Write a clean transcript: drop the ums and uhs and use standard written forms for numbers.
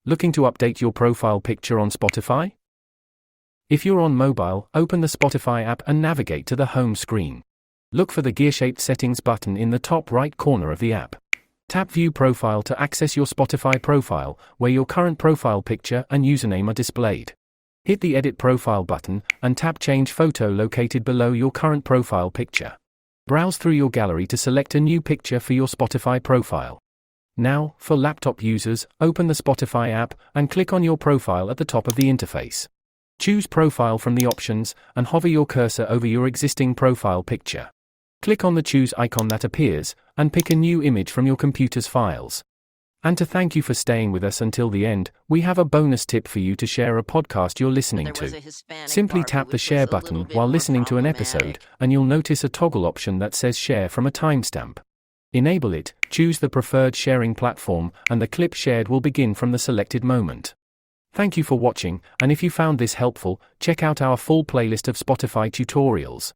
Looking to update your profile picture on Spotify? If you're on mobile, open the Spotify app and navigate to the home screen. Look for the gear-shaped settings button in the top right corner of the app. Tap View Profile to access your Spotify profile, where your current profile picture and username are displayed. Hit the Edit Profile button, and tap Change Photo located below your current profile picture. Browse through your gallery to select a new picture for your Spotify profile. Now, for laptop users, open the Spotify app and click on your profile at the top of the interface. Choose Profile from the options, and hover your cursor over your existing profile picture. Click on the Choose icon that appears, and pick a new image from your computer's files. And to thank you for staying with us until the end, we have a bonus tip for you to share a podcast you're listening to. Simply tap the share button while listening to an episode, and you'll notice a toggle option that says Share from a timestamp. Enable it, choose the preferred sharing platform, and the clip shared will begin from the selected moment. Thank you for watching, and if you found this helpful, check out our full playlist of Spotify tutorials.